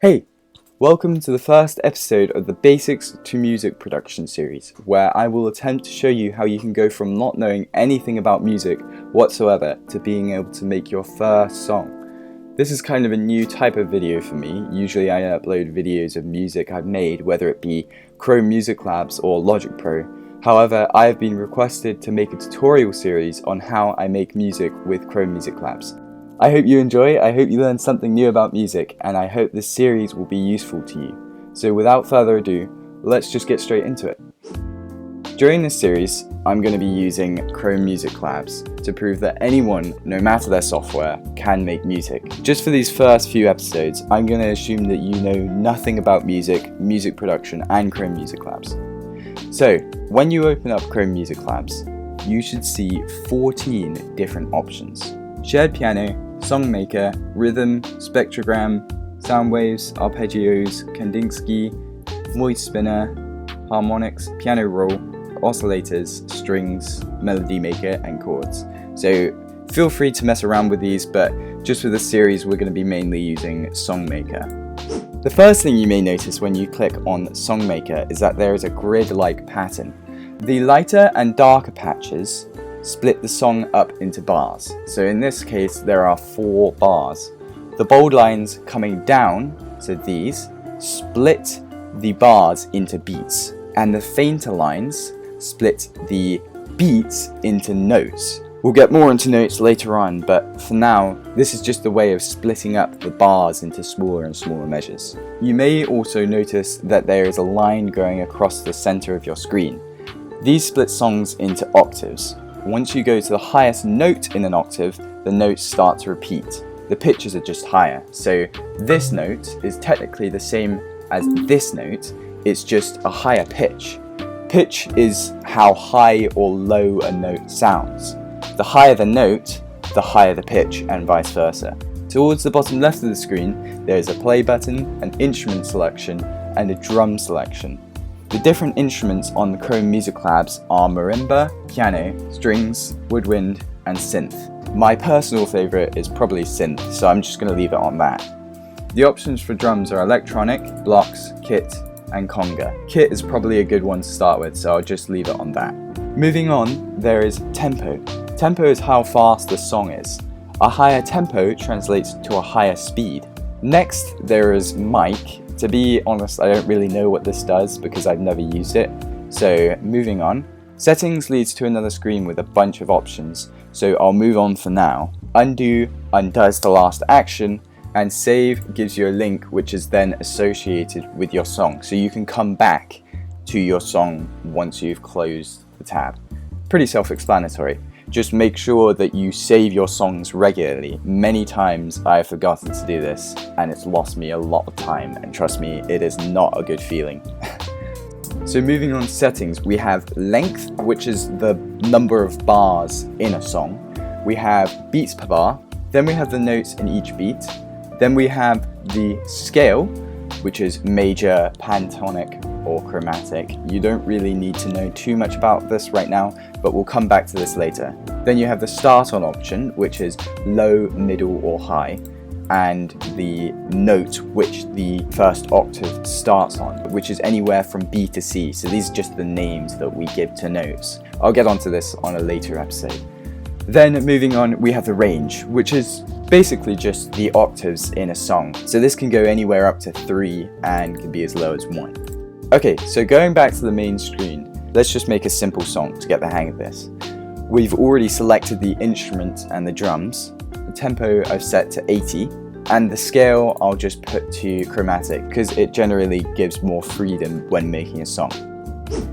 Hey, welcome to the first episode of the Basics to Music production series, where I will attempt to show you how you can go from not knowing anything about music whatsoever to being able to make your first song. This is kind of a new type of video for me. Usually I upload videos of music I've made, whether it be Chrome Music Labs or Logic Pro. However, I have been requested to make a tutorial series on how I make music with Chrome Music Labs. I hope you enjoy, I hope you learn something new about music, and I hope this series will be useful to you. So without further ado, let's just get straight into it. During this series, I'm going to be using Chrome Music Labs to prove that anyone, no matter their software, can make music. Just for these first few episodes, I'm going to assume that you know nothing about music production, and Chrome Music Labs. So, when you open up Chrome Music Labs, you should see 14 different options. Shared piano, songmaker, rhythm, spectrogram, sound waves, arpeggios, Kandinsky, voice spinner, harmonics, piano roll, oscillators, strings, melody maker, and chords. So feel free to mess around with these, but just for this series we're going to be mainly using Songmaker. The first thing you may notice when you click on Songmaker is that there is a grid-like pattern. The lighter and darker patches split the song up into bars. So in this case there are 4 bars. The bold lines coming down, so these, split the bars into beats, and the fainter lines split the beats into notes. We'll get more into notes later on, but for now this is just a way of splitting up the bars into smaller and smaller measures. You may also notice that there is a line going across the center of your screen. These split songs into octaves. Once you go to the highest note in an octave, the notes start to repeat. The pitches are just higher. So this note is technically the same as this note, it's just a higher pitch. Pitch is how high or low a note sounds. The higher the note, the higher the pitch, and vice versa. Towards the bottom left of the screen, there is a play button, an instrument selection, and a drum selection. The different instruments on the Chrome Music Labs are marimba, piano, strings, woodwind, and synth. My personal favourite is probably synth, so I'm just going to leave it on that. The options for drums are electronic, blocks, kit, and conga. Kit is probably a good one to start with, so I'll just leave it on that. Moving on, there is tempo. Tempo is how fast the song is. A higher tempo translates to a higher speed. Next, there is mic. To be honest, I don't really know what this does because I've never used it. So moving on. Settings leads to another screen with a bunch of options, so I'll move on for now. Undo undoes the last action, and save gives you a link which is then associated with your song, so you can come back to your song once you've closed the tab. Pretty self-explanatory. Just make sure that you save your songs regularly. Many times I have forgotten to do this and it's lost me a lot of time, and trust me, it is not a good feeling. So moving on to settings, we have length, which is the number of bars in a song. We have beats per bar, then we have the notes in each beat, then we have the scale, which is major, pentatonic, or chromatic. You don't really need to know too much about this right now, but we'll come back to this later. Then you have the start on option, which is low, middle, or high, and the note which the first octave starts on, which is anywhere from B to C. So these are just the names that we give to notes. I'll get onto this on a later episode. Then moving on, we have the range, which is basically just the octaves in a song. So this can go anywhere up to 3 and can be as low as 1. Okay, so going back to the main screen, let's just make a simple song to get the hang of this. We've already selected the instrument and the drums. The tempo I've set to 80, and the scale I'll just put to chromatic because it generally gives more freedom when making a song.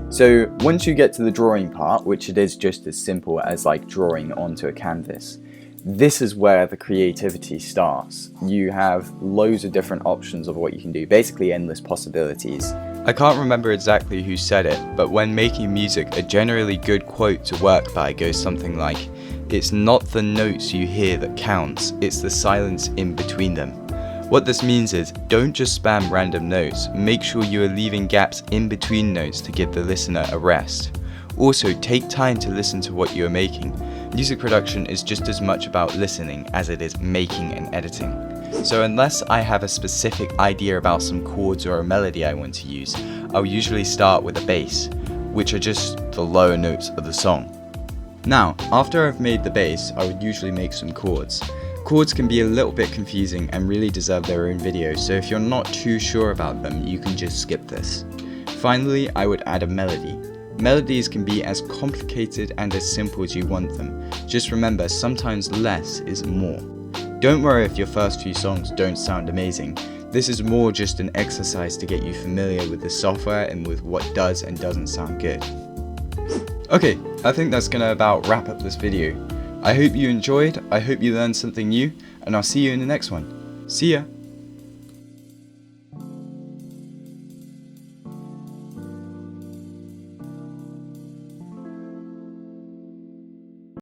So once you get to the drawing part, which it is just as simple as like drawing onto a canvas, this is where the creativity starts. You have loads of different options of what you can do, basically endless possibilities. I can't remember exactly who said it, but when making music, a generally good quote to work by goes something like, "It's not the notes you hear that counts, it's the silence in between them." What this means is, don't just spam random notes, make sure you are leaving gaps in between notes to give the listener a rest. Also, take time to listen to what you are making. Music production is just as much about listening as it is making and editing. So unless I have a specific idea about some chords or a melody I want to use, I'll usually start with a bass, which are just the lower notes of the song. Now, after I've made the bass, I would usually make some chords. Chords can be a little bit confusing and really deserve their own video, so if you're not too sure about them, you can just skip this. Finally, I would add a melody. Melodies can be as complicated and as simple as you want them. Just remember, sometimes less is more. Don't worry if your first few songs don't sound amazing. This is more just an exercise to get you familiar with the software and with what does and doesn't sound good. Okay, I think that's gonna about wrap up this video. I hope you enjoyed, I hope you learned something new, and I'll see you in the next one. See ya!